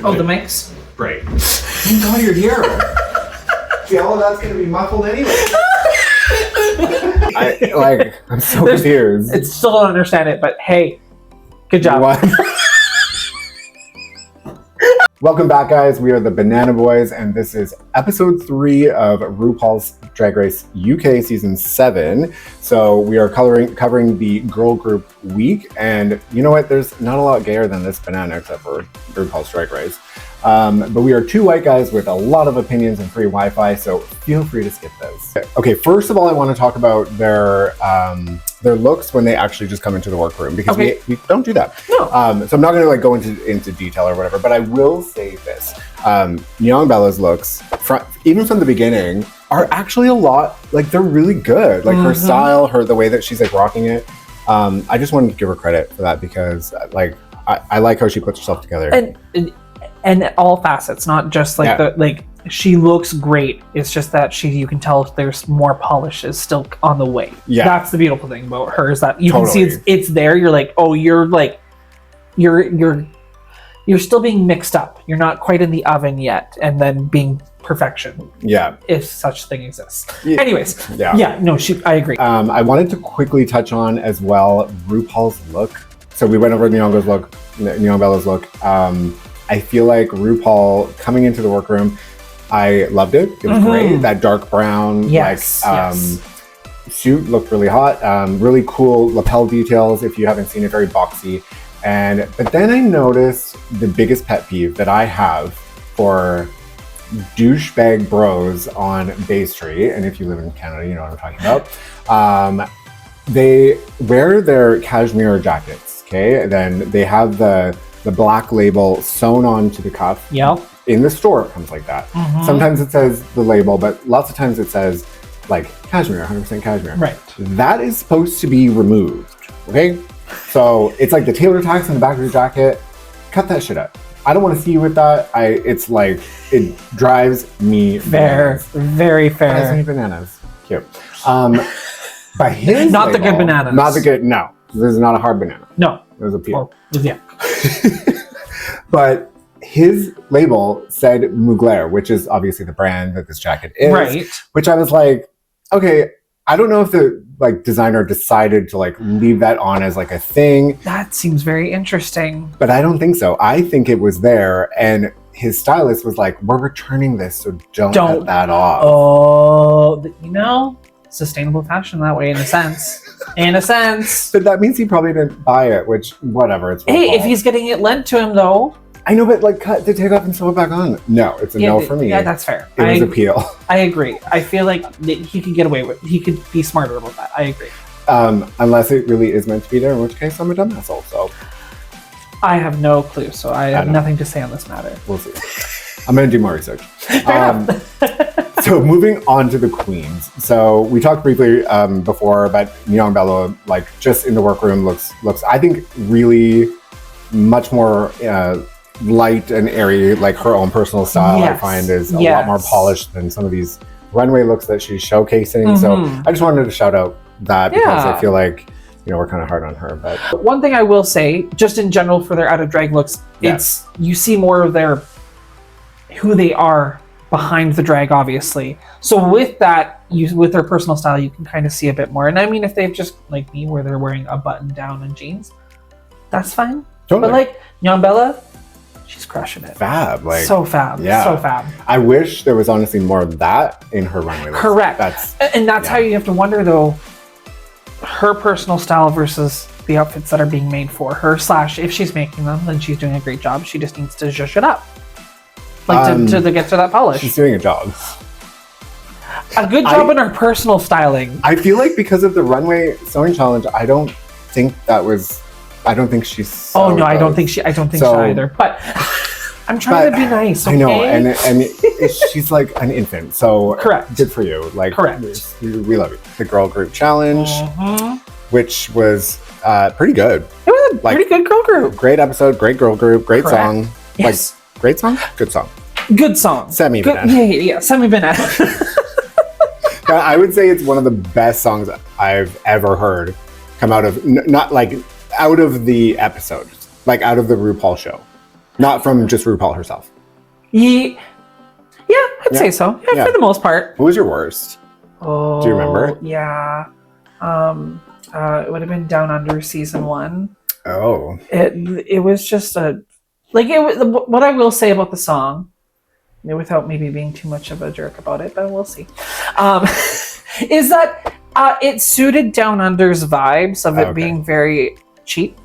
Oh, the mics? Right. Thank God you're here. See, all of that's going to be muffled anyway. I'm so confused. I still don't understand it, but hey, good job. What? Welcome back, guys. We are the Banana Boys, and this is episode 3 of RuPaul's Drag Race UK season 7. So we are covering the girl group week, and you know what? There's not a lot gayer than this banana except for RuPaul's Drag Race. But we are two white guys with a lot of opinions and free Wi-Fi, so feel free to skip those. Okay, first of all, I want to talk about their looks when they actually just come into the workroom, because we don't do that. No. So I'm not going to go into detail or whatever, but I will say this: Nyongbella's looks, even from the beginning, are actually a lot they're really good. Her style, the way that she's rocking it. I just wanted to give her credit for that because I like how she puts herself together. And all facets, not just she looks great. It's just that you can tell there's more polish is still on the way. Yeah, that's the beautiful thing about her, is that you can see it's there. You're like, oh, you're still being mixed up. You're not quite in the oven yet, and then being perfection. Yeah, if such thing exists. Yeah. Anyways, I agree. I wanted to quickly touch on as well RuPaul's look. So we went over Nyongbella's look. I feel like RuPaul coming into the workroom, I loved it. It was great. That dark brown suit looked really hot. Really cool lapel details. If you haven't seen it, very boxy. But then I noticed the biggest pet peeve that I have for douchebag bros on Bay Street, and if you live in Canada, you know what I'm talking about. They wear their cashmere jackets, okay? And then they have the black label sewn onto the cuff. Yep. In the store, it comes like that. Sometimes it says the label, but lots of times it says cashmere, 100% cashmere. Right. That is supposed to be removed, okay? So it's the tailor tacks in the back of your jacket. Cut that shit up. I don't want to see you with that. It drives me fair. Very fair. Drives me bananas. Cute. But his not label, the good bananas. Not the good. No, this is not a hard banana. No, it was a peel. Yeah. But his label said Mugler, which is obviously the brand that this jacket is. Right. Which I was like, okay, I don't know if the designer decided to leave that on as a thing. That seems very interesting. But I don't think so. I think it was there, and his stylist was like, we're returning this, so don't cut that off. Oh, sustainable fashion that way, in a sense. But that means he probably didn't buy it, which, whatever. It's if he's getting it lent to him, though. I know, but cut the take off and sew it back on. No, it's a no for me. Yeah, that's fair. It was a peel. I agree. I feel like he could get away with it. He could be smarter about that. I agree. Unless it really is meant to be there, in which case I'm a dumbass also. I have no clue, so I have nothing to say on this matter. We'll see. I'm going to do more research. So moving on to the queens. So we talked briefly before about Nyongbella, just in the workroom looks I think really much more light and airy, her own personal style. I find is a lot more polished than some of these runway looks that she's showcasing. So I just wanted to shout out that because I feel like we're kind of hard on her. But one thing I will say, just in general for their out of drag looks, it's you see more of who they are behind the drag, obviously. So with that, with their personal style, you can kind of see a bit more. And I mean, if they've just like me, where they're wearing a button down and jeans, that's fine. Totally. But Nyongbella, she's crushing it. Fab, so fab, so fab. I wish there was honestly more of that in her runway looks. Correct. That's how you have to wonder though, her personal style versus the outfits that are being made for her. / if she's making them, then she's doing a great job. She just needs to zhuzh it up. To get to that polish. She's doing a job. A good job in her personal styling. I feel like because of the runway sewing challenge, I don't think she's Oh no, I don't think so either. But I'm trying to be nice, okay? I know, and she's an infant, so correct. Good for you. Correct. We love you. The girl group challenge, which was pretty good. It was a pretty good girl group. Great episode, great girl group, great song. Yes. Great song? Good song. Good song. Semi-banana. Yeah, semi-banana. I would say it's one of the best songs I've ever heard come out of, not out of the episode, out of the RuPaul show. Not from just RuPaul herself. Yeah, I'd say so. Yeah, for the most part. Who was your worst? Oh, do you remember? Yeah. It would have been Down Under season 1. Oh. It was just what I will say about the song, without maybe being too much of a jerk about it, but we'll see, is that it suited Down Under's vibes of it being very cheap.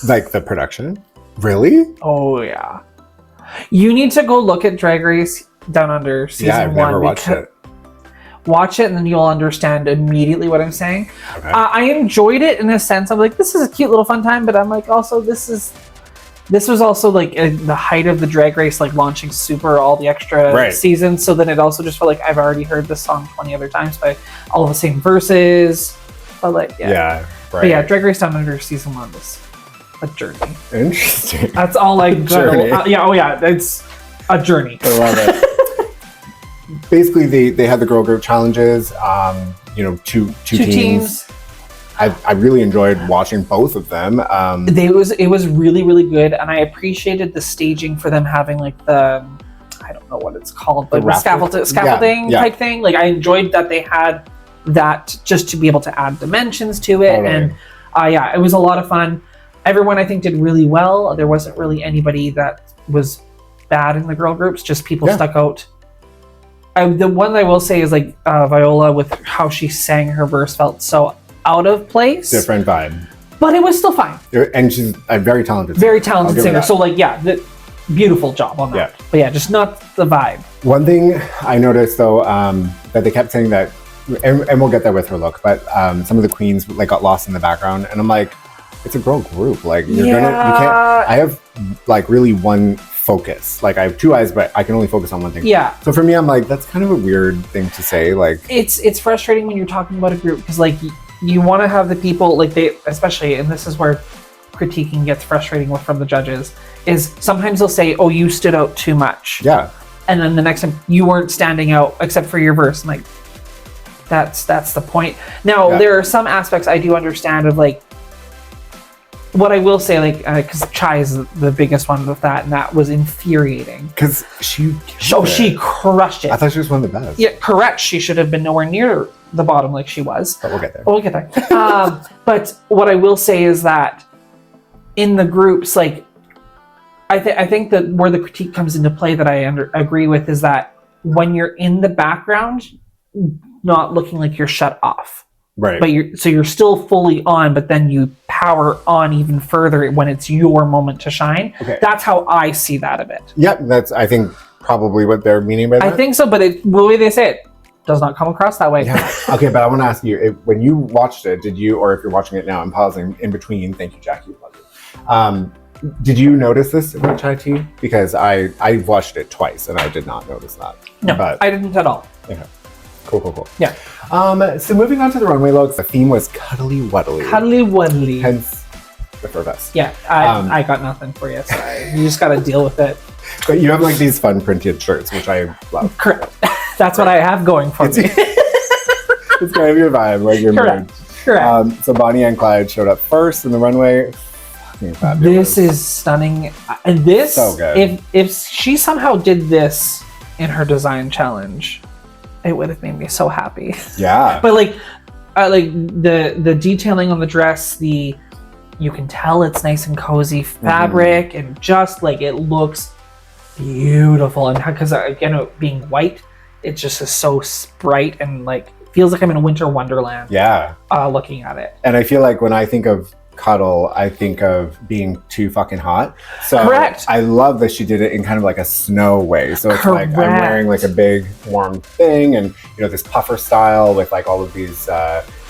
Like the production? Really? Oh, yeah. You need to go look at Drag Race Down Under season 1. Yeah, I've never watched it. Watch it and then you'll understand immediately what I'm saying. Okay. I enjoyed it in a sense. I'm like, this is a cute little fun time, but I'm like, also, this was also like the height of the Drag Race, like launching Super, all the extra seasons. So then it also just felt like I've already heard this song 20 other times by all the same verses. But like, yeah. But yeah, Drag Race Down Under season 1 was a journey. Interesting. That's all I got. It's a journey. I love it. Basically, they had the girl group challenges. Two teams. I really enjoyed watching both of them. It was really, really good, and I appreciated the staging for them having like the, I don't know what it's called, but scaffolding type thing. Like I enjoyed that they had that just to be able to add dimensions to it, and it was a lot of fun. Everyone I think did really well. There wasn't really anybody that was bad in the girl groups. Just people stuck out. The one I will say is like Viola, with how she sang her verse, felt so out of place. Different vibe. But it was still fine. And she's a very talented singer. Very talented singer. So like, beautiful job on that. Yeah. But just not the vibe. One thing I noticed though, that they kept saying that, and we'll get there with her look, but some of the queens like got lost in the background, and I'm like, it's a girl group. Like you can't. I have like really one focus. Like I have two eyes, but I can only focus on one thing. Yeah. So for me, I'm like, that's kind of a weird thing to say. Like it's frustrating when you're talking about a group, because like you want to have the people, like they, especially, and this is where critiquing gets frustrating from the judges, is sometimes they'll say, oh, you stood out too much. Yeah. And then the next time you weren't standing out except for your verse. I'm like, that's the point. Now there are some aspects I do understand of like, what I will say, like, because Chai is the biggest one with that, and that was infuriating. Because she crushed it. I thought she was one of the best. Yeah, correct. She should have been nowhere near the bottom like she was. But we'll get there. We'll get there. But what I will say is that in the groups, like, I think that where the critique comes into play that I agree with is that when you're in the background, not looking like you're shut off. Right. But you're still fully on, but then you power on even further when it's your moment to shine. Okay. That's how I see that a bit. Yep, that's I think probably what they're meaning by that. I think so, but the way they say it does not come across that way. Yeah. Okay, but I want to ask you, when you watched it, did you, or if you're watching it now, I'm pausing in between. Thank you, Jackie. Did you notice this about Chai Tea? Because I watched it twice and I did not notice that. No, but I didn't at all. Okay. Cool. Yeah. So moving on to the runway looks, the theme was cuddly wuddly. Cuddly wuddly. Hence the fur vest. Yeah, I got nothing for you, so you just got to deal with it. But you have like these fun printed shirts, which I love. Correct. That's what I have going for me. It's kind of your vibe, like your mood. Correct. So Bonnie and Clyde showed up first in the runway. This is stunning. And this, so good. If she somehow did this in her design challenge, it would have made me so happy. Yeah. But like the detailing on the dress, you can tell it's nice and cozy fabric, and just like it looks beautiful. And because again, it being white, it just is so bright and like feels like I'm in a winter wonderland. Yeah. Looking at it. And I feel like when I think of cuddle, I think of being too fucking hot. So correct. I love that she did it in kind of like a snow way. So it's like I'm wearing like a big warm thing, and this puffer style with like all of these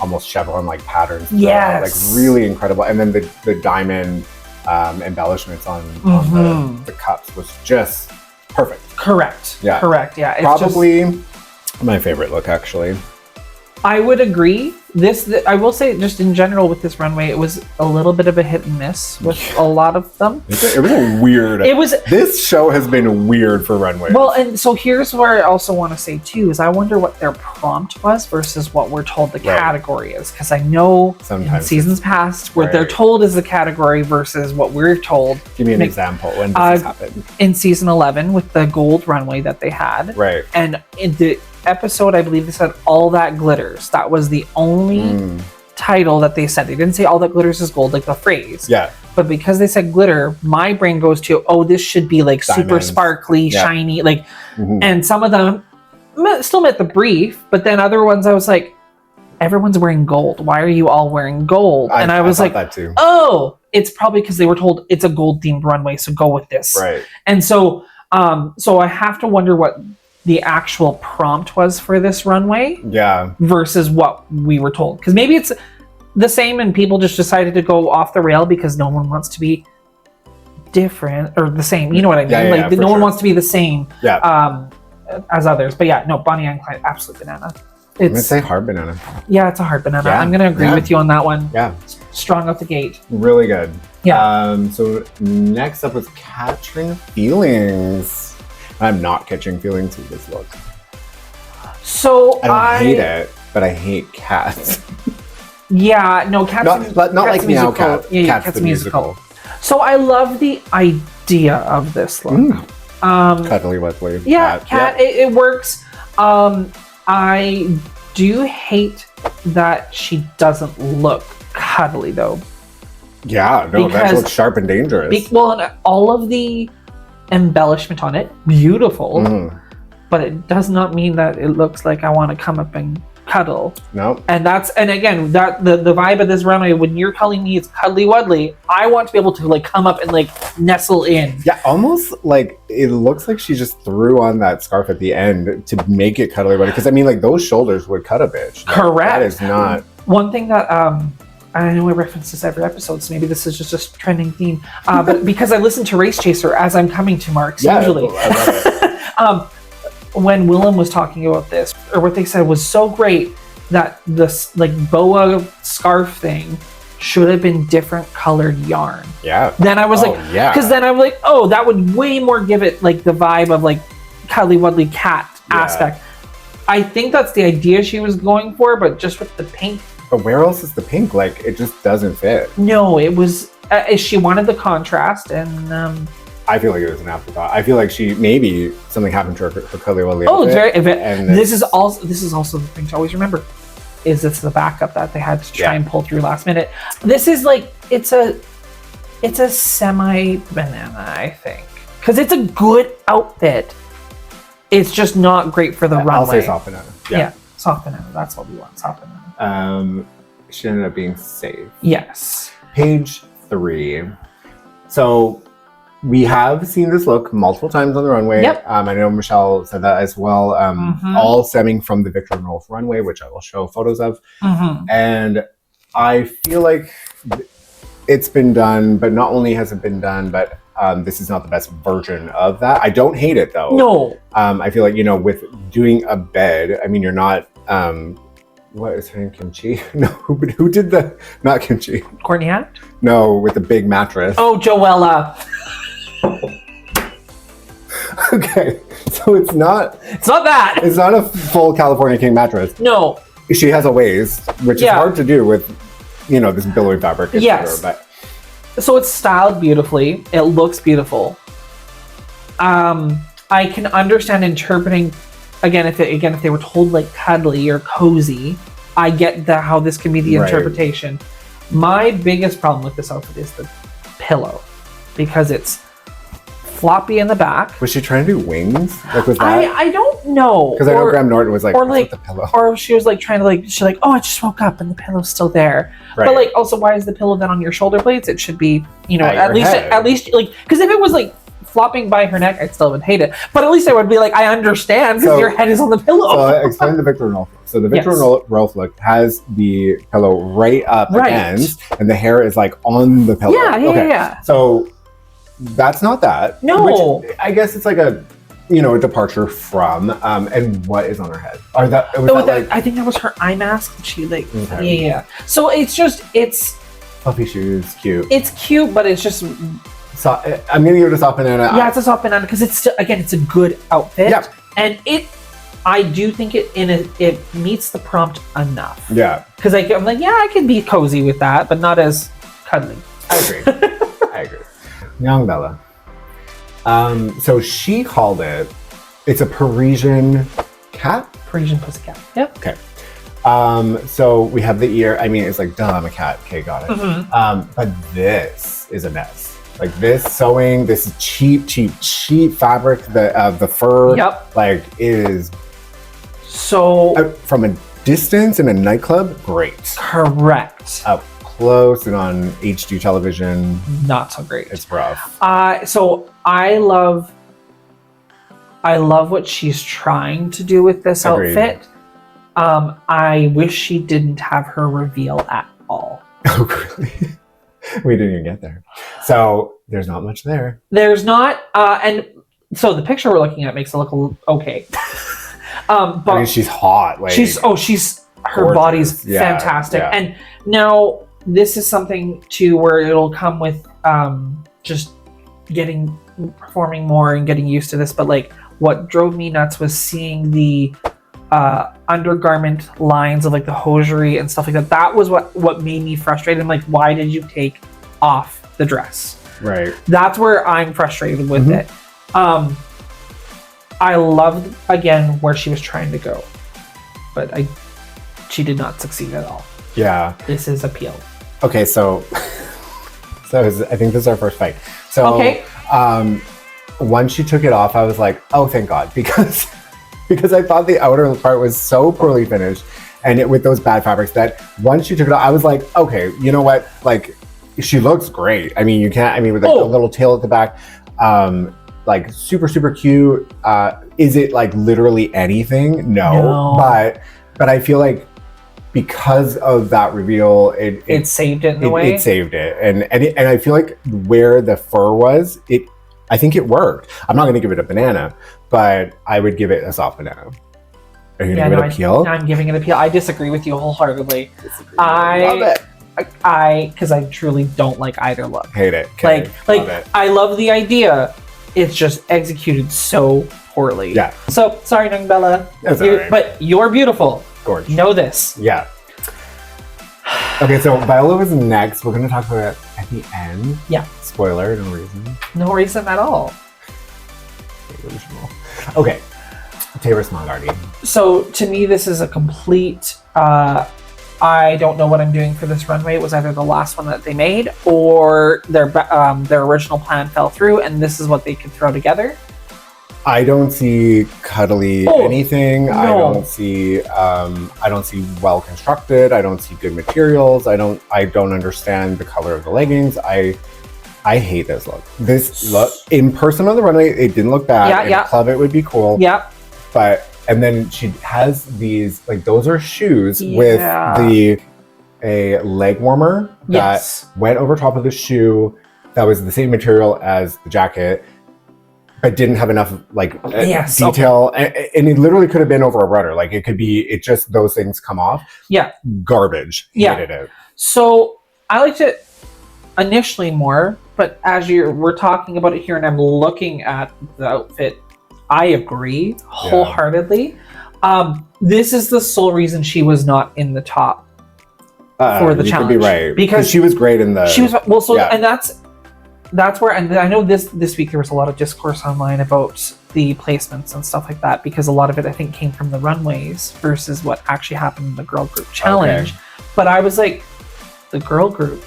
almost chevron like patterns. Yes. Like really incredible. And then the diamond embellishments on the cups was just perfect. Correct. Yeah. Correct. Yeah. It's probably my favorite look, actually. I would agree. I will say, just in general with this runway, it was a little bit of a hit and miss with a lot of them. It was a weird. This show has been weird for runways. Well, and so here's where I also want to say too is I wonder what their prompt was versus what we're told the category is, because I know sometimes in seasons past what they're told is the category versus what we're told. Give me an example when this has happened. In season 11 with the gold runway that they had, right? And in the episode, I believe they said all that glitters. That was the only title that they said. They didn't say all that glitters is gold, like the phrase. Yeah. But because they said glitter, my brain goes to, oh, this should be like diamonds, super sparkly, shiny, like. And some of them still met the brief, but then other ones I was like, everyone's wearing gold. Why are you all wearing gold? And I was like, that too. Oh, it's probably because they were told it's a gold themed runway, so go with this. Right. And so I have to wonder what the actual prompt was for this runway versus what we were told, because maybe it's the same and people just decided to go off the rail because no one wants to be different or the same, you know what I mean? No one wants to be the same as others. But no, Bonnie and Clyde, absolute banana. I'm gonna say hard banana. Yeah, it's a hard banana. I'm gonna agree with you on that one. Yeah, strong out the gate. Really good. Yeah. So next up was Catrin feelings. I'm not catching feelings with this look. So I don't hate it, but I hate cats. Yeah, no, Cats. Not like Meow Cat. Yeah, Cats the musical. So I love the idea of this look. Cuddly Wesley. Yeah, cat. It works. I do hate that she doesn't look cuddly though. Yeah, no, that looks sharp and dangerous. And all of the embellishment on it, beautiful, but it does not mean that it looks like I want to come up and cuddle. No. And again, that the vibe of this runway, when you're telling me it's cuddly wuddly, I want to be able to like come up and like nestle in. Yeah, almost like it looks like she just threw on that scarf at the end to make it cuddly wuddly, because I mean like those shoulders would cut a bitch. Correct. That is not one thing that I know I reference this every episode, so maybe this is just a trending theme. But because I listen to Race Chaser as I'm coming to marks, usually. I love it. When Willem was talking about this, or what they said was so great that this like boa scarf thing should have been different colored yarn. Yeah. Then I was because then I'm like, oh, that would way more give it like the vibe of like cuddly wuddly cat aspect. I think that's the idea she was going for, but just with the pink. But where else is the pink? Like, it just doesn't fit. No, it was. She wanted the contrast, and I feel like it was an afterthought. I feel like maybe something happened to her cuddly wuddly. Oh, it's very. And this is also the thing to always remember, is it's the backup that they had to try and pull through last minute. This is like it's a semi banana, I think, because it's a good outfit. It's just not great for the runway. I'll say soft banana. Yeah, soft banana. That's what we want. Soft banana. She ended up being safe. Yes. Page 3. So we have seen this look multiple times on the runway. Yep. I know Michelle said that as well. All stemming from the Victor and Rolf runway, which I will show photos of. And I feel like it's been done, but not only has it been done, but this is not the best version of that. I don't hate it though. No. I feel like, with doing a bed, I mean, you're not, what is her name? Kimchi? No, who did the, not Kimchi. Courtney Act? No, with the big mattress. Oh, Joella. Okay, so it's not that. It's not a full California King mattress. No. She has a waist, which is hard to do with, this billowing fabric. Yes. But so it's styled beautifully. It looks beautiful. I can understand interpreting, again, if they were told like cuddly or cozy, I get how this can be the interpretation. My biggest problem with this outfit is the pillow, because it's floppy in the back. Was she trying to do wings? Like, was that? I don't know. Because I know Graham Norton was like, what's with the pillow? Or she was like trying to she's like, oh, I just woke up and the pillow's still there. Right. But also, why is the pillow then on your shoulder blades? It should be, at least because if it was flopping by her neck, I still would hate it. But at least I would be like, I understand because your head is on the pillow. So I explained the Victor and Rolf. So the Victor and Rolf look has the pillow right up against, and the hair is on the pillow. Yeah. So that's not that. No. Which I guess it's like a a departure from. And what is on her head? I think that was her eye mask. She Okay. yeah. So it's Fluffy shoes, cute. it's cute, but it's just So I'm gonna give it a soft banana. yeah, it's a soft banana because it's a good outfit. Yep. And I do think it meets the prompt enough. Yeah, Because I'm like, yeah, I could be cozy with that, but not as cuddly. I agree. Nyongbella. So she called it's a Parisian cat. Parisian pussycat. Yep. Okay. So we have the ear. I mean, it's like, duh, I'm a cat. Okay, got it. Mm-hmm. But this is a mess. Like this sewing, this cheap fabric, the fur. Yep. Like it is So from a distance in a nightclub, great. correct. Up close and on HD television, Not so great. it's rough. So I love what she's trying to do with this Agreed. outfit. I wish she didn't have her reveal at all. Oh, really? We didn't even get there. So there's not much there. There's not, and so the picture we're looking at makes it look okay. But I mean, she's hot. Like she's her gorgeous. body's Yeah, fantastic. yeah. And now this is something too where it'll come with just performing more and getting used to this. But like what drove me nuts was seeing the undergarment lines of like the hosiery and stuff like that. That was what made me frustrated. I'm like, why did you take off the dress? Right. That's where I'm frustrated with Mhm. it. I loved again where she was trying to go, but she did not succeed at all. Yeah. This is appeal. Okay. So I think this is our first fight. So Okay. Once she took it off, I was like, oh, thank God, because I thought the outer part was so poorly finished, and with those bad fabrics that once she took it off, I was like, okay, you know what? Like, she looks great. I mean, with like the little tail at the back, like super, super cute. Is it like literally anything? No. But I feel like because of that reveal, It saved it in a way. It saved it, and I feel like where the fur was, I think it worked. I'm not going to give it a banana, but I would give it a soft banana. Are you going to give it a peel? I'm giving it a peel. I disagree with you wholeheartedly. Love it. Because I truly don't like either look. Hate it. Okay. Love it. I love the idea. It's just executed so poorly. Yeah. So sorry, Nyongbella. That's all right. But you're beautiful. Gorge. Know this. Yeah. Okay, so Viola was next. We're going to talk about it at the end. Yeah. Spoiler, no reason. No reason at all. Okay. Tayris Mongardi. So to me, this is a complete. I don't know what I'm doing for this runway. It was either the last one that they made, or their original plan fell through, and this is what they could throw together. I don't see cuddly anything. No. I don't see well constructed. I don't see good materials. I don't understand the color of the leggings. I hate this look. This look in person on the runway, it didn't look bad. Yeah, in a club, it would be cool. Yep. And then she has these, like, those are shoes with a leg warmer that went over top of the shoe that was the same material as the jacket, but didn't have enough detail. Okay. And it literally could have been over a rudder. Like it just those things come off. Yeah. Garbage. Yeah. Hated it. So I liked it initially more, but as we're talking about it here and I'm looking at the outfit, I agree wholeheartedly. This is the sole reason she was not in the top for the challenge. You could be right, because she was great in the. She was and that's where. And I know this week there was a lot of discourse online about the placements and stuff like that, because a lot of it I think came from the runways versus what actually happened in the girl group challenge. Okay. But I was like, the girl group,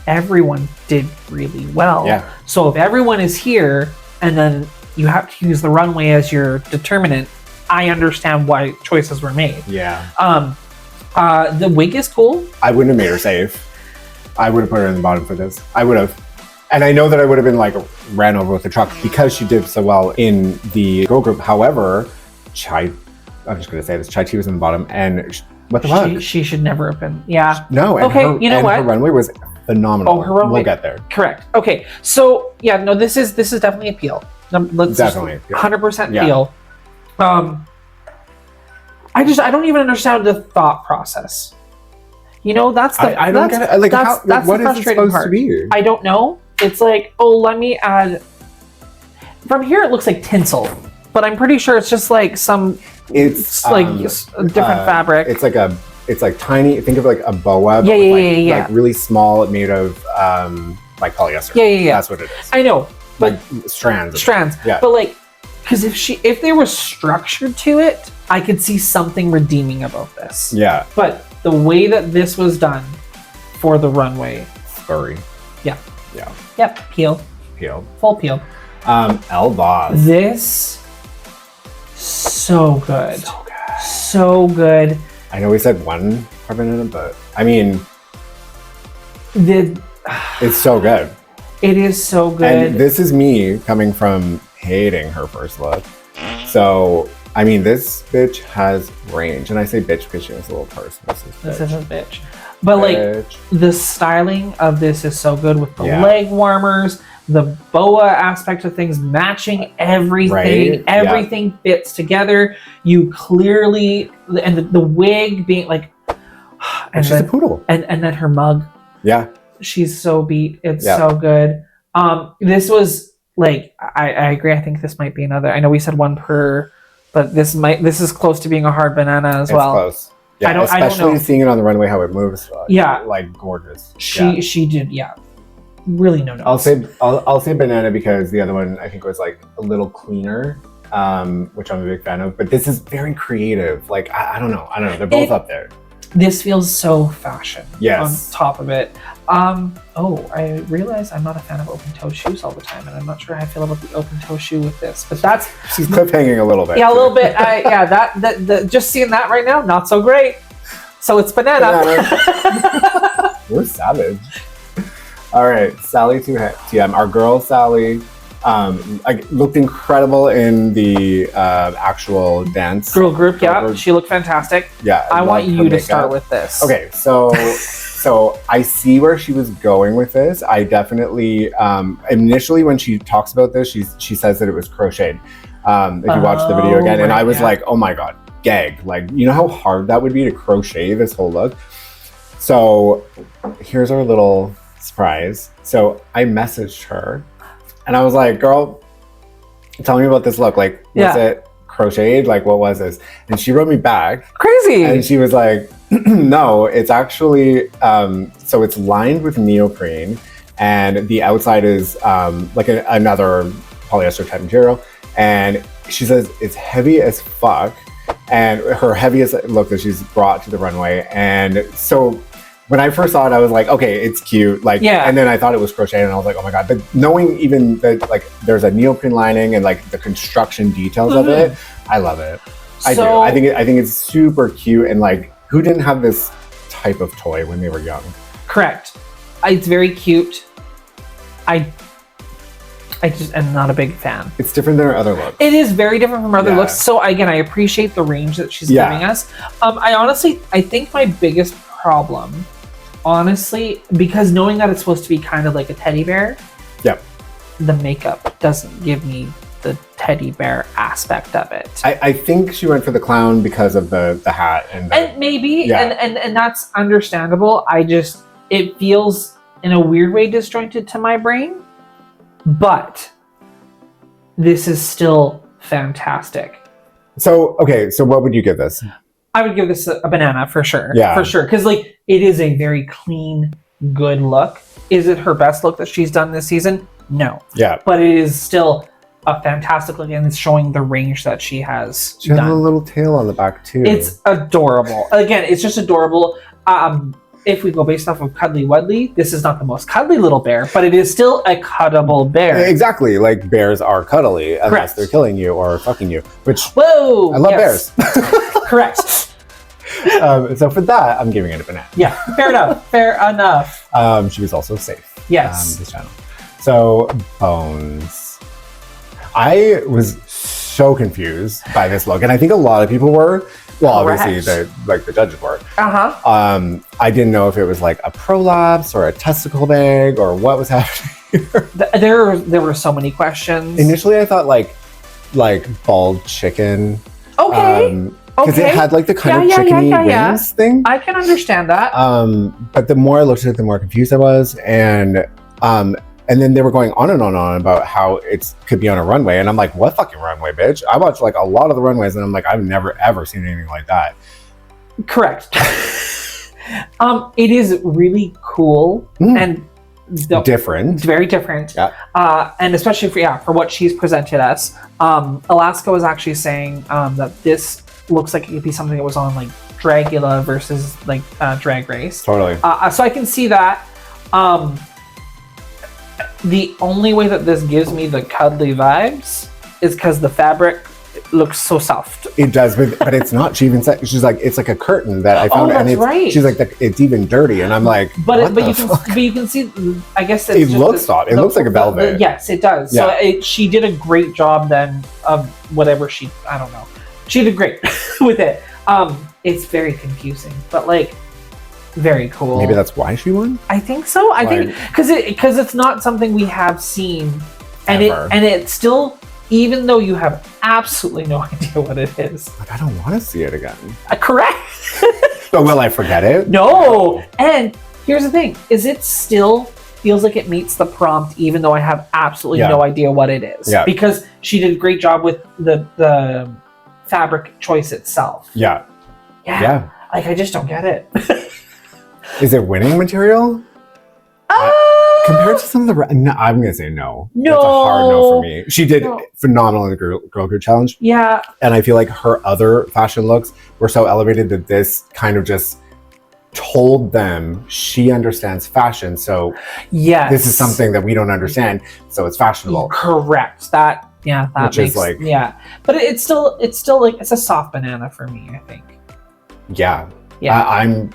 everyone did really well. Yeah. So if everyone is here and then you have to use the runway as your determinant, I understand why choices were made. Yeah. The wig is cool. I wouldn't have made her safe. I would have put her in the bottom for this. I would have. And I know that I would have been like ran over with the truck because she did so well in the girl group. However, I'm just going to say this, Chai T was in the bottom, and what the fuck? She should never have been. Yeah. No. And okay, you know what? Her runway was phenomenal. Oh, her runway. We'll get there. Correct. Okay. So yeah, no, this is definitely appeal. Let's Definitely. 100% Yeah. feel. I don't even understand the thought process. You know, that's the I don't get it. Like, that's what the is it frustrating supposed part. to be? I don't know. It's like, oh, let me add. From here, it looks like tinsel, but I'm pretty sure it's just like some. It's like a different fabric. It's like tiny. Think of like a boa. Yeah, but with, yeah. Like really small, made of like polyester. Yeah. That's what it is. I know, but Like strands. Yeah. But like, because if there was structure to it, I could see something redeeming about this. Yeah. But the way that this was done for the runway. Furry. Yeah. Yeah. Yep. Peel. Full peel. Elle Vosque. This so good. So good. I know we said one carbon in it, but I mean, it's so good. It is so good. And this is me coming from hating her first look. So, I mean, this bitch has range. And I say bitch because she has a little purse. This isn't bitch. But like, the styling of this is so good with the leg warmers, the boa aspect of things, matching everything. Right? Everything fits together. You clearly, and the wig being like, and she's a poodle. And then her mug. Yeah. She's so beat. It's so good. This was like, I agree. I think this might be another. I know we said one per, but this is close to being a hard banana as well. It's close. Yeah, especially seeing it on the runway how it moves. Like gorgeous. She did. Yeah, really no notes. I'll say banana because the other one I think was like a little cleaner, which I'm a big fan of. But this is very creative. Like I don't know. They're both up there. This feels so fashion. Yes. On top of it. I realize I'm not a fan of open toe shoes all the time, and I'm not sure how I feel about the open toe shoe with this. But that's she's cliffhanging a little bit. Yeah, a little bit. That just seeing that right now, not so great. So it's banana. We're savage. All right, Sally TM, our girl Sally, looked incredible in the actual dance girl group. She looked fantastic. Yeah, I want you to start with this. Okay, so I see where she was going with this. I definitely initially when she talks about this, she says that it was crocheted. If you watch the video again, and I was like, oh my god, gag! Like, you know how hard that would be to crochet this whole look. So here's our little surprise. So I messaged her, and I was like, girl, tell me about this look. Like, was it crocheted? Like, what was this? And she wrote me back. Crazy. And she was like, no, it's actually, so it's lined with neoprene, and the outside is like another polyester type material. And she says it's heavy as fuck, and her heaviest look that she's brought to the runway. And so when I first saw it, I was like, okay, it's cute. Like, and then I thought it was crocheted, and I was like, oh my god. But knowing even that, like, there's a neoprene lining and like the construction details of it, I love it. I do. I think it's super cute, and like, who didn't have this type of toy when they were young? Correct. It's very cute. I just am not a big fan. It's different than her other looks. It is very different from other looks. So again, I appreciate the range that she's giving us. I think my biggest problem, honestly, because knowing that it's supposed to be kind of like a teddy bear, the makeup doesn't give me the teddy bear aspect of it. I think she went for the clown because of the hat and maybe and that's understandable. It feels in a weird way disjointed to my brain. But this is still fantastic. So what would you give this? I would give this a banana for sure. Yeah. For sure. Because like, it is a very clean, good look. Is it her best look that she's done this season? No. Yeah. But it is still a fantastic look, and it's showing the range that she has She has a little tail on the back too. It's adorable. Again, it's just adorable. If we go based off of Cuddly Wuddly, this is not the most cuddly little bear, but it is still a cuddable bear. Exactly. Like, bears are cuddly unless they're killing you or fucking you, which I love bears. Correct. So for that, I'm giving it a banana. Yeah, fair enough. Fair enough. She was also safe. Yes. This channel. So Bones. I was so confused by this look, and I think a lot of people were. Well, Correct. obviously, the judges were. Uh-huh. I didn't know if it was like a prolapse or a testicle bag or what was happening. There were so many questions. Initially, I thought like bald chicken. Okay. Because it had like the kind of chickeny wings thing. I can understand that. But the more I looked at it, the more confused I was, and then they were going on and on about how it could be on a runway, and I'm like, what fucking runway, bitch? I watched like a lot of the runways, and I'm like, I've never ever seen anything like that. Correct. It is really cool and different. It's very different. Yeah. And especially for what she's presented us. Alaska was actually saying that this looks like it could be something that was on like Dragula versus like Drag Race. Totally. So I can see that. The only way that this gives me the cuddly vibes is because the fabric looks so soft. It does, but it's not. She even said, she's like, it's like a curtain that I found, and it's right. She's like, it's even dirty, and I'm like, but you can see. I guess it looks soft. It looks like a velvet. Yes, it does. Yeah. So she did a great job then of whatever I don't know. She did great with it. It's very confusing, but like very cool. Maybe that's why she won. I think so. I think because it's not something we have seen, and it's still, even though you have absolutely no idea what it is. Like, I don't want to see it again. Correct. But will I forget it? No. And here's the thing: is it still feels like it meets the prompt, even though I have absolutely no idea what it is. Yeah. Because she did a great job with the fabric choice itself. Yeah. Yeah. Like, I just don't get it. Is it winning material? Compared to some of the... No, I'm going to say no. No. It's a hard no for me. She did phenomenal in the Girl Group Challenge. Yeah. And I feel like her other fashion looks were so elevated that this kind of just told them she understands fashion. So this is something that we don't understand. So it's fashionable. Correct. That which makes is like... Yeah. But it's still like, it's a soft banana for me, I think. Yeah. Yeah. I'm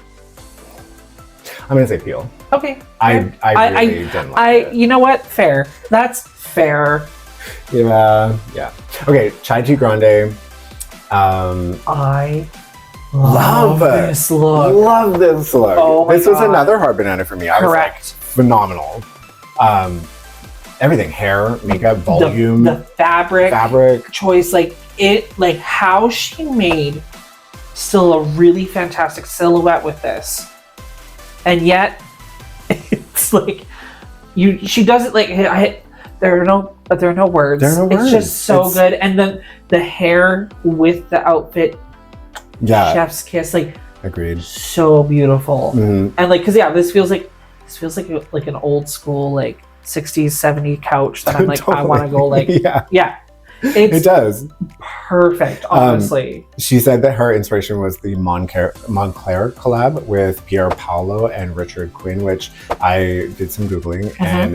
going to say peel. Okay. I really didn't like it. You know what? Fair. That's fair. Yeah. Okay, Chai Tea Grande. I love this look. Love this look. Oh my this was God. another hard banana for me. I was like, Correct. phenomenal. Everything, hair, makeup, volume, the fabric choice, like how she made still a really fantastic silhouette with this, and yet it's like she does it like there are no words. There are no words. It's just so good, and then the hair with the outfit, chef's kiss, like agreed, so beautiful. Mm-hmm. And like, because this feels like an old school like 60s 70s couch that I'm like totally. I want to go like it does perfect. Honestly, she said that her inspiration was the Montclair collab with Pier Paolo and Richard Quinn, which I did some googling, and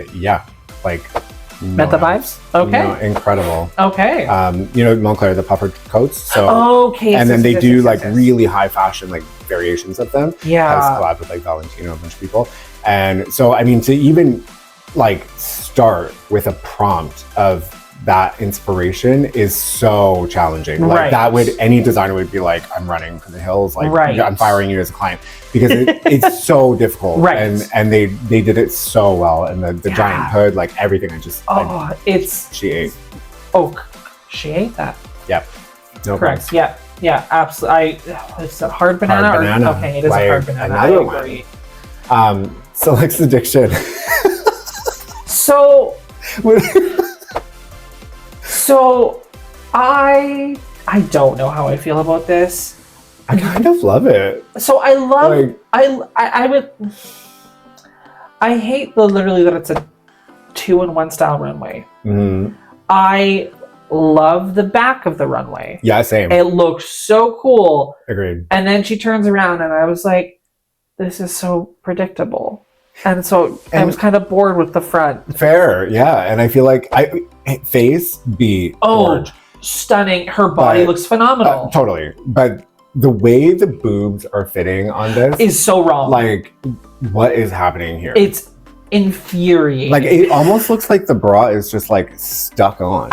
met the vibes. Okay, incredible. Okay, Montclair, the puffer coats. So and then they do really high fashion like variations of them. Yeah, has collabed with like Valentino, a bunch of people, and so I mean to even like start with a prompt of that inspiration is so challenging. Like that any designer would be like, I'm running for the hills, like I'm firing you as a client, because it's so difficult. And they did it so well, and the giant hood, like everything. She ate. Oh, she ate that. Yep. No correct. Problem. Yeah, absolutely. It's a hard banana. Hard banana. Okay, it is a hard banana. Another one. Silllexa Diction. So I don't know how I feel about this. I kind of love it. So I love I hate literally that it's a 2-in-1 style runway. Mm-hmm. I love the back of the runway. Yeah, same. It looks so cool. Agreed. And then she turns around and I was like, this is so predictable. And so I was kind of bored with the front. Fair, yeah. And I feel like face gorge. Stunning. Her body looks phenomenal. Totally. But the way the boobs are fitting on this is so wrong. Like, what is happening here? It's infuriating. Like, it almost looks like the bra is just like stuck on.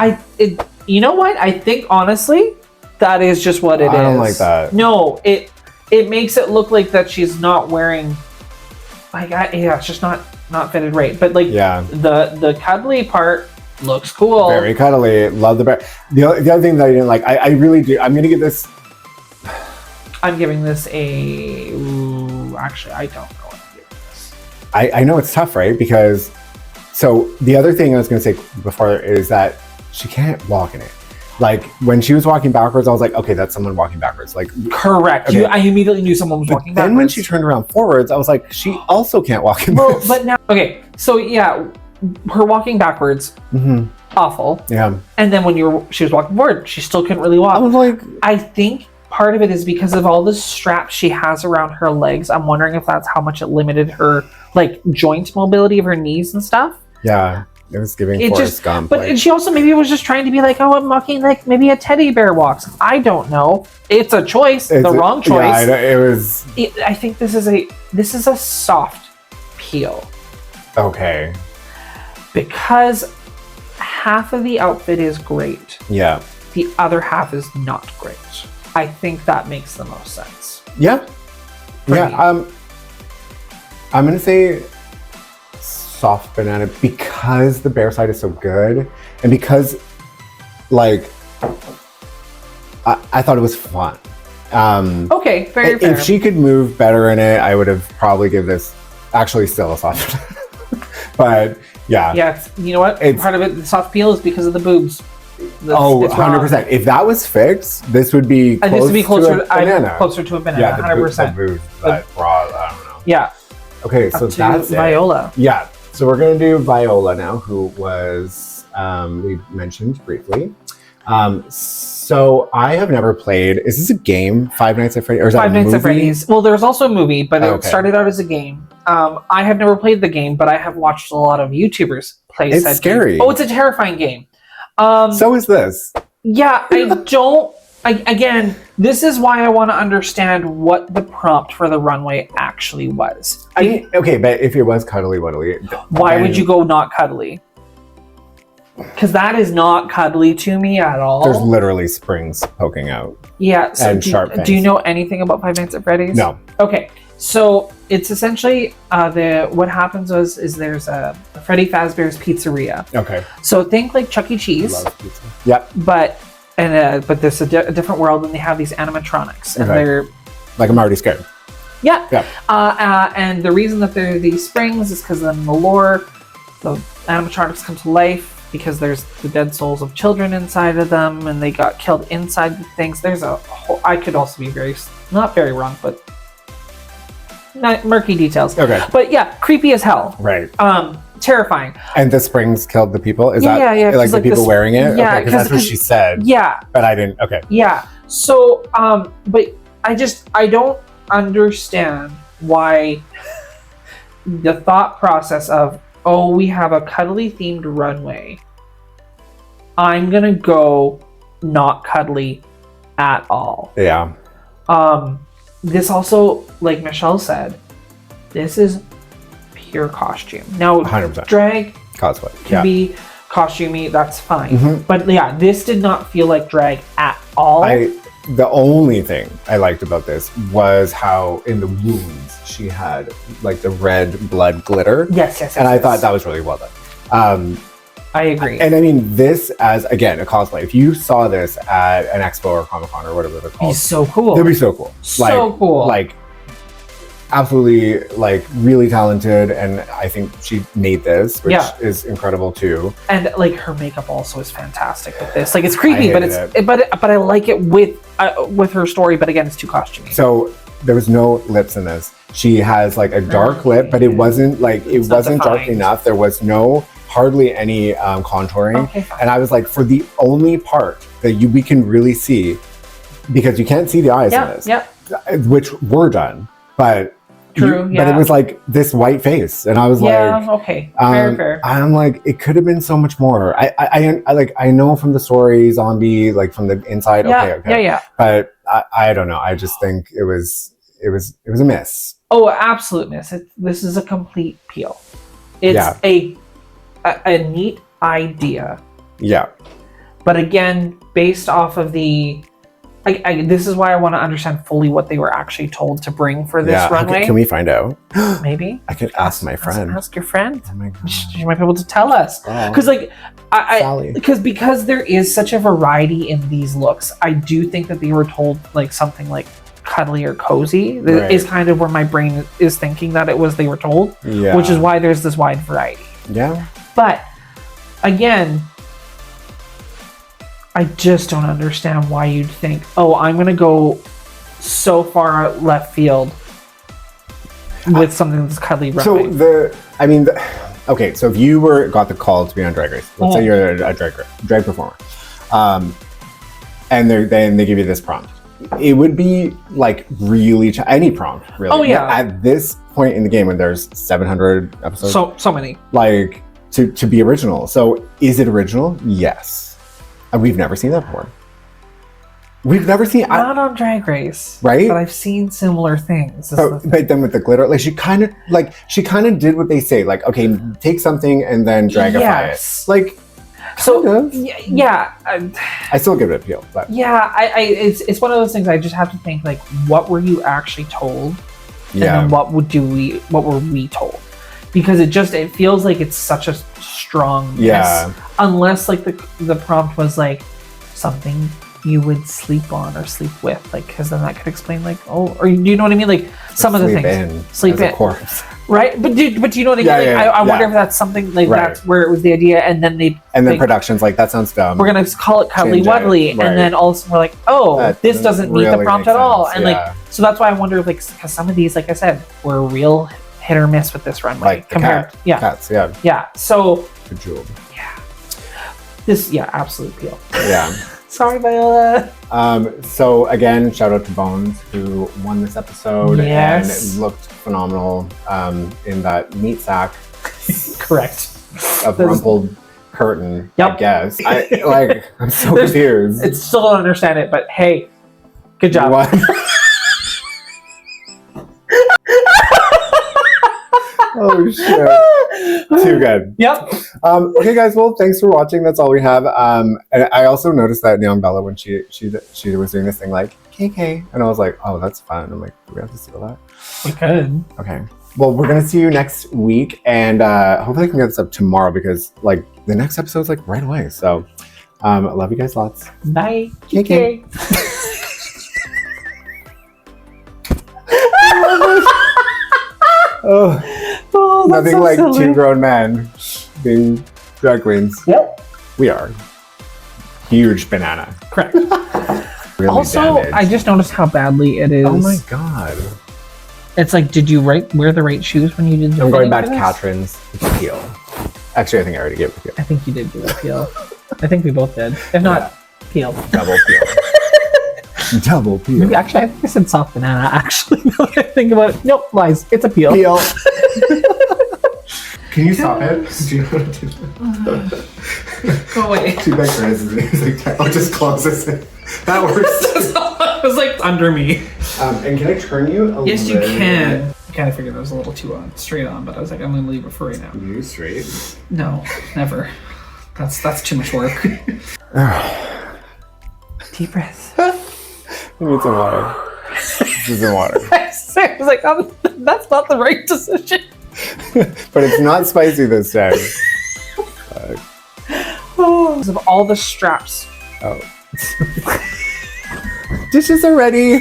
You know what? I think honestly, that is just what it is. I don't like that. No, it makes it look like that she's not wearing. It's just not fitted right. But like, the cuddly part looks cool. Very cuddly. Love the bear. The other thing that I didn't like, I really do. I'm gonna give this. I'm giving this a. Actually, I don't know what to give this. I know it's tough, right? Because so the other thing I was gonna say before is that she can't walk in it. Like when she was walking backwards, I was like, okay, that's someone walking backwards. Like correct. Okay. I immediately knew someone was walking backwards. Then when she turned around forwards, I was like, she also can't walk in this. But now, okay, so yeah, her walking backwards, awful. Yeah. And then when she was walking forward, she still couldn't really walk. I was like, I think part of it is because of all the straps she has around her legs. I'm wondering if that's how much it limited her like joint mobility of her knees and stuff. Yeah. It was giving Forrest Gump. But she also maybe was just trying to be like, oh, I'm walking like maybe a teddy bear walks. I don't know. It's a choice. Wrong choice. Yeah, it was. I think this is a soft peel. Okay. Because half of the outfit is great. Yeah. The other half is not great. I think that makes the most sense. Yeah. Yeah. Me. I'm gonna say soft banana because the bear side is so good and because like I thought it was fun. Okay, very fair. If she could move better in it, I would have probably give this actually still a soft banana. But yeah. Yeah, you know what? Part of it, the soft peel is because of the boobs. 100%. If that was fixed, this would be closer to a banana. Closer to a banana, yeah, 100%. The boobs, that bra, I don't know. Yeah. Okay, so that's Viola. Yeah. So we're going to do Viola now, who was, we mentioned briefly. So I have never played, is this a game, Five Nights at Freddy's? Or is Five that a Nights movie? at Freddy's. Well, there's also a movie, but it Okay. started out as a game. I have never played the game, but I have watched a lot of YouTubers play It's said scary. game. Oh, it's a terrifying game. So is this. Yeah, again, this is why I want to understand what the prompt for the runway actually was. Okay, but if it was cuddly wuddly, Why would you go not cuddly? Because that is not cuddly to me at all. There's literally springs poking out. Yeah. So and sharp fangs. Do you know anything about Five Nights at Freddy's? No. Okay. So it's essentially what happens is there's a Freddy Fazbear's Pizzeria. Okay. So think like Chuck E. Cheese. Love pizza. Yep. But there's a different world, and they have these animatronics, and they're like I'm already scared. Yeah. Yeah. And the reason that there are these springs is because in the lore, the animatronics come to life because there's the dead souls of children inside of them, and they got killed inside the things. There's a whole, I could also be not very wrong, but not murky details. Okay. But yeah, creepy as hell. Right. Terrifying. And the springs killed the people? Is that like the like people wearing it? Yeah, because that's what she said. Yeah. But I didn't. Okay. Yeah. So, but I don't understand why the thought process of, oh, we have a cuddly themed runway. I'm gonna go not cuddly at all. Yeah. This also, like Michelle said, this is pure costume. Now, 100%. drag Cosplay. can be costumey, that's fine. Mm-hmm. But yeah, this did not feel like drag at all. The only thing I liked about this was how in the wounds she had like the red blood glitter. Yes. And I thought that was really well done. I agree. And I mean, this as, again, a cosplay. If you saw this at an expo or Comic-Con or whatever they're called. He's so cool. It'd be so cool. Cool. Like, absolutely, like, really talented. And I think she made this, which is incredible too. And like her makeup also is fantastic with this. Like, it's creepy, but it. but I like it with her story. But again, it's too costumey. So there was no lips in this. She has like a dark lip, but it wasn't like it wasn't dark enough. There was hardly any contouring. Okay, and I was like, for the only part that we can really see, because you can't see the eyes in this, which were done, but true, but it was like this white face, and I was like, okay, fair. I'm like, it could have been so much more. I know from the story, zombie, like from the inside, okay, but I don't know. I just think it was a miss. Oh, absolute miss. This is a complete peel. It's a neat idea. Yeah. But again, based off of the... this is why I want to understand fully what they were actually told to bring for this runway. Can we find out? Maybe. I could ask my friend. Ask your friend. Oh my God. She might be able to tell us. Because because there is such a variety in these looks, I do think that they were told like something like cuddly or cozy. Right. Is kind of where my brain is thinking that it was they were told. Yeah. Which is why there's this wide variety. Yeah. But again, I just don't understand why you'd think, oh, I'm going to go so far left field with something that's cuddly runway. So okay, so if you got the call to be on Drag Race, let's say you're a drag performer, and then they give you this prompt, it would be like really any prompt, really. Oh yeah. At this point in the game, when there's 700 episodes, so many, like to be original. So is it original? Yes. We've never seen that before. We've never seen... Not on Drag Race. Right? But I've seen similar things. But then with the glitter, like she kind of did what they say. Like, okay, take something and then dragify it. Like, so, yeah. I still give it a appeal. But. Yeah, it's one of those things I just have to think, like, what were you actually told? And then what were we told? Because it feels like it's such a strong miss. Unless like the prompt was like something you would sleep on or sleep with, like, because then that could explain like, oh, or you know what I mean, like some of the things. Sleep in, of course. Right? But do you know what I mean? I wonder if that's something like that's where it was the idea, and then then production's like, that sounds dumb. We're gonna call it cuddly wuddly, and then all of a sudden we're like, oh, this doesn't meet the prompt at all, and like, so that's why I wonder if, like, because some of these, like I said, were real hit or miss with this runway, like compared cats, so good job. Absolute peel. Sorry, Viola. So again, shout out to Bones, who won this episode and it looked phenomenal in that meat sack. Correct. Of rumpled curtain, I guess. I'm so confused. I still don't understand it, but hey, good job. What? Oh shit. Too good. Yep. Okay guys, well thanks for watching. That's all we have. And I also noticed that Nyongbella, when she was doing this thing like KK, and I was like, oh, that's fun. I'm like, do we have to steal that? We could. Okay. Well, we're gonna see you next week, and hopefully I can get this up tomorrow, because like the next episode's like right away. So I love you guys lots. Bye. KK. Oh, nothing so like silly. Two grown men being drag queens. Yep. We are. Huge banana. Correct. Really also, damaged. I just noticed how badly it is. Oh my god. It's like, did you wear the right shoes when you did the I'm going back to Catrin's peel. Actually, I think I already gave it a peel. I think you did do a peel. I think we both did. If not, peel. Double peel. Double peel. Maybe, actually, I think I said soft banana. Actually, now that I think about it, nope, lies. It's a peel. Peel. Can you stop it? Do you know what to do? Go away. Too bad for his like, I'll just close this in. That works. It was like under me. And can I turn you a Yes, you can. I kind of figured it was a little too straight on, but I was like, I'm going to leave it for right now. You straight? No, never. That's too much work. Deep breath. I need some water. This is water. I was like, that's not the right decision. But it's not spicy this time. Because of all the straps. Oh. Dishes are ready.